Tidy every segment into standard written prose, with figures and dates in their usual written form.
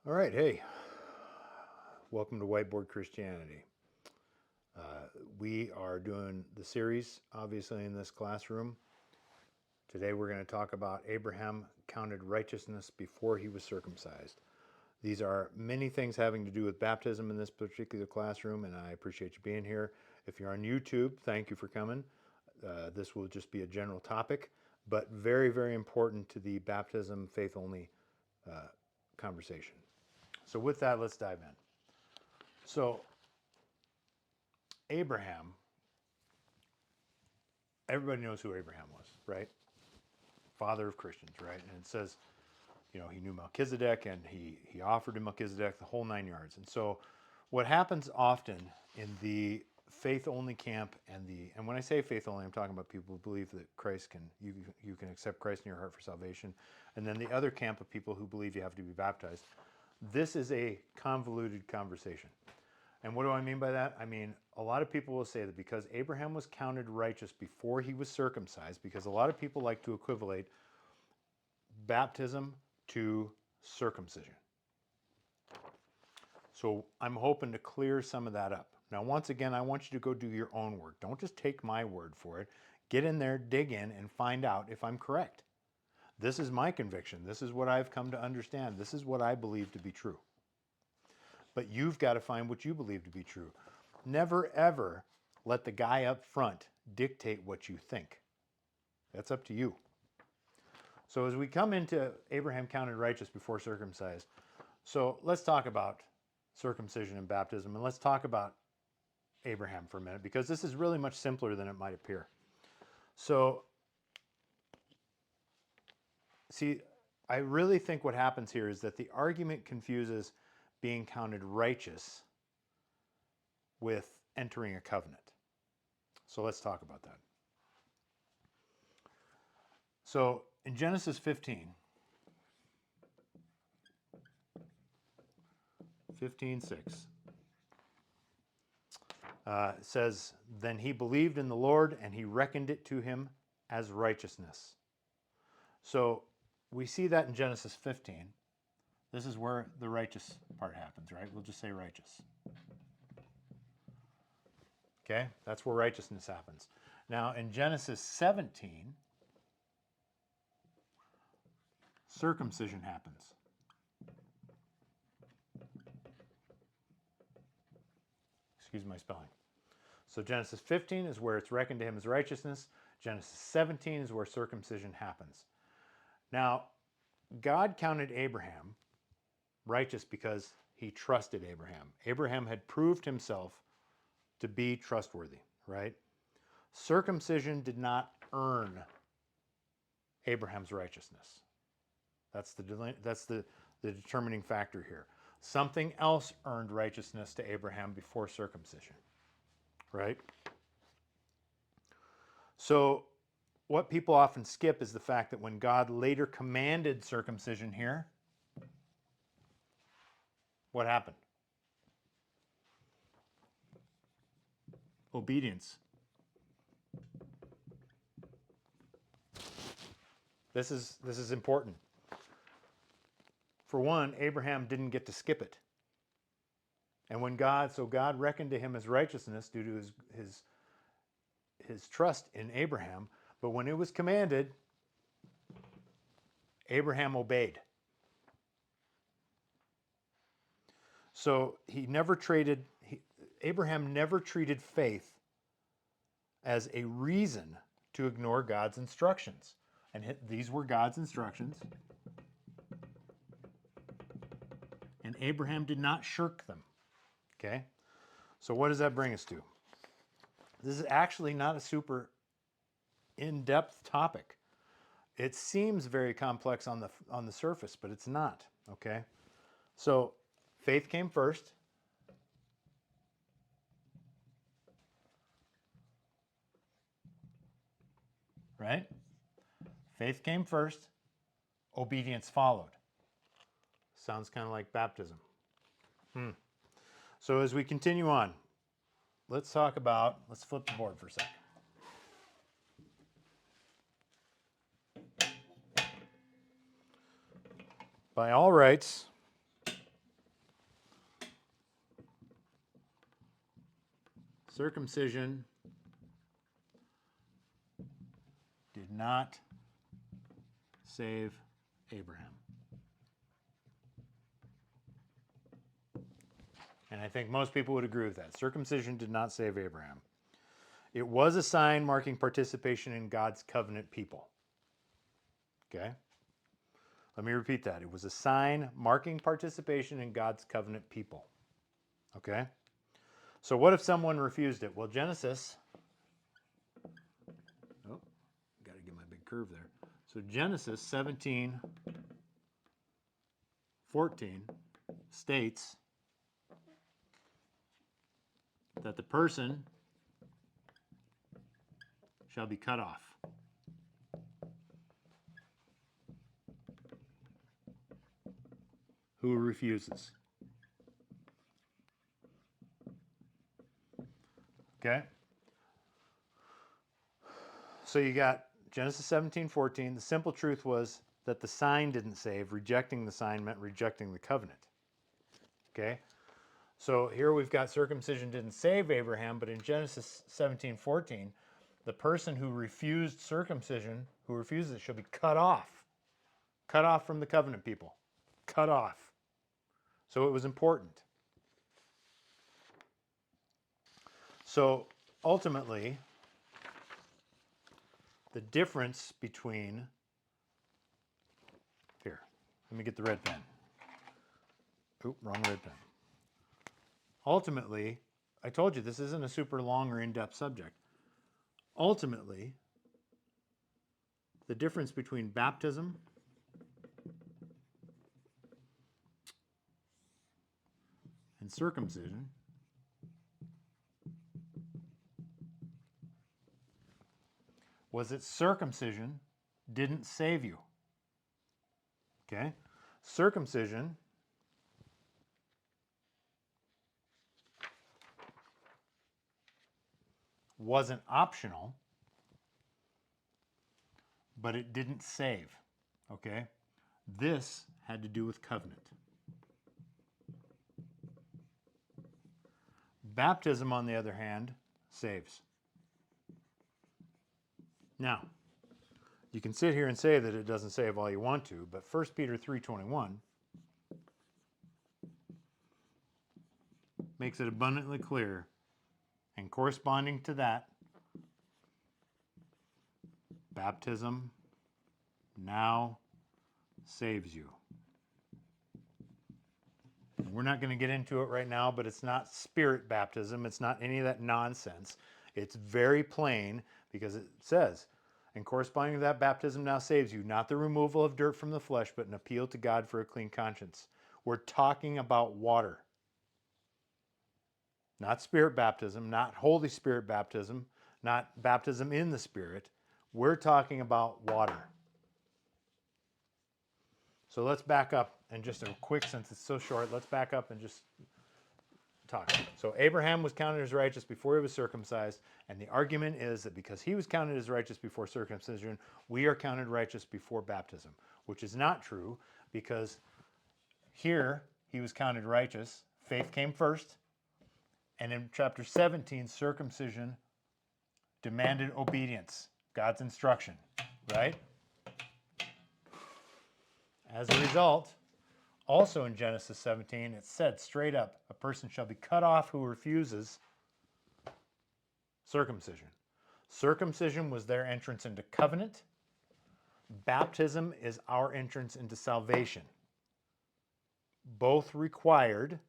All right, hey, welcome to Whiteboard Christianity. We are doing the series, obviously, in this classroom. Today we're going to talk about Abraham counted righteousness before he was circumcised. These are many things having to do with baptism in this particular classroom, and I appreciate you being here. If you're on YouTube, thank you for coming. This will just be a general topic, but very, very important to the baptism faith-only conversation. So with that, let's dive in. So Abraham, everybody knows who Abraham was, right? Father of Christians, right? And it says, he knew Melchizedek and he offered to Melchizedek the whole 9 yards. And so what happens often in the faith-only camp and when I say faith-only, I'm talking about people who believe that you can accept Christ in your heart for salvation. And then the other camp of people who believe you have to be baptized. This is a convoluted conversation. And what do I mean by that? I mean, a lot of people will say that because Abraham was counted righteous before he was circumcised, because a lot of people like to equivalate baptism to circumcision. So I'm hoping to clear some of that up. Now, once again, I want you to go do your own work. Don't just take my word for it. Get in there, dig in, and find out if I'm correct. This is my conviction. This is what I've come to understand. This is what I believe to be true. But you've got to find what you believe to be true. Never, ever let the guy up front dictate what you think. That's up to you. So as we come into Abraham counted righteous before circumcised, so let's talk about circumcision and baptism, and let's talk about Abraham for a minute, because this is really much simpler than it might appear. So, see, I really think what happens here is that the argument confuses being counted righteous with entering a covenant. So let's talk about that. So in Genesis 15, 15:6, it says, "Then he believed in the Lord, and he reckoned it to him as righteousness." So we see that in Genesis 15. This is where the righteous part happens, right? We'll just say righteous. Okay, that's where righteousness happens. Now in Genesis 17, circumcision happens. Excuse my spelling. So Genesis 15 is where it's reckoned to him as righteousness. Genesis 17 is where circumcision happens. Now, God counted Abraham righteous because he trusted Abraham. Abraham had proved himself to be trustworthy, right? Circumcision did not earn Abraham's righteousness. That's the determining factor here. Something else earned righteousness to Abraham before circumcision, right? So what people often skip is the fact that when God later commanded circumcision here, what happened? Obedience. This is important. For one, Abraham didn't get to skip it. And when God reckoned to him as righteousness due to his trust in Abraham, but when it was commanded, Abraham obeyed. So Abraham never treated faith as a reason to ignore God's instructions. And these were God's instructions. And Abraham did not shirk them. Okay? So what does that bring us to? This is actually not a super in-depth topic. It seems very complex on the surface, but it's not. Okay? So faith came first. Right? Faith came first. Obedience followed. Sounds kind of like baptism. So as we continue on, let's flip the board for a second. By all rights, circumcision did not save Abraham. And I think most people would agree with that. Circumcision did not save Abraham. It was a sign marking participation in God's covenant people. Okay? Let me repeat that. It was a sign marking participation in God's covenant people. Okay? So what if someone refused it? Well, Genesis... Oh, got to get my big curve there. So Genesis 17:14 states that the person shall be cut off. Who refuses? Okay? So you got Genesis 17:14. The simple truth was that the sign didn't save. Rejecting the sign meant rejecting the covenant. Okay? So here we've got circumcision didn't save Abraham, but in Genesis 17:14, the person who refused circumcision, who refuses it, shall be cut off. Cut off from the covenant people. Cut off. So it was important. So ultimately, the difference between... Here, let me get the red pen. Oop, wrong red pen. Ultimately, I told you this isn't a super long or in-depth subject. Ultimately, the difference between baptism and circumcision was that circumcision didn't save you. Okay? Circumcision wasn't optional, but it didn't save. Okay? This had to do with covenant. Baptism, on the other hand, saves. Now, you can sit here and say that it doesn't save all you want to, but 1 Peter 3:21 makes it abundantly clear, and corresponding to that, baptism now saves you. And we're not going to get into it right now, but it's not spirit baptism. It's not any of that nonsense. It's very plain because it says, and corresponding to that, baptism now saves you, not the removal of dirt from the flesh, but an appeal to God for a clean conscience. We're talking about water. Not spirit baptism, not Holy Spirit baptism, not baptism in the Spirit. We're talking about water. So let's back up and just a quick, since it's so short, let's back up and just talk. So Abraham was counted as righteous before he was circumcised, and the argument is that because he was counted as righteous before circumcision, we are counted righteous before baptism, which is not true because here he was counted righteous. Faith came first. And in chapter 17, circumcision demanded obedience, God's instruction, right? As a result, also in Genesis 17, it said straight up, a person shall be cut off who refuses circumcision. Circumcision was their entrance into covenant. Baptism is our entrance into salvation. Both required,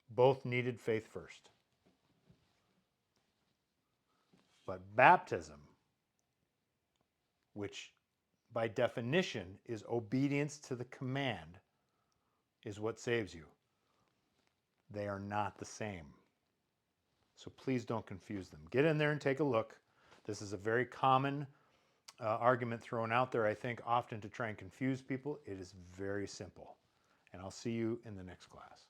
both needed faith first. But baptism, which by definition is obedience to the command, is what saves you. They are not the same. So please don't confuse them. Get in there and take a look. This is a very common argument thrown out there, I think, often to try and confuse people. It is very simple. And I'll see you in the next class.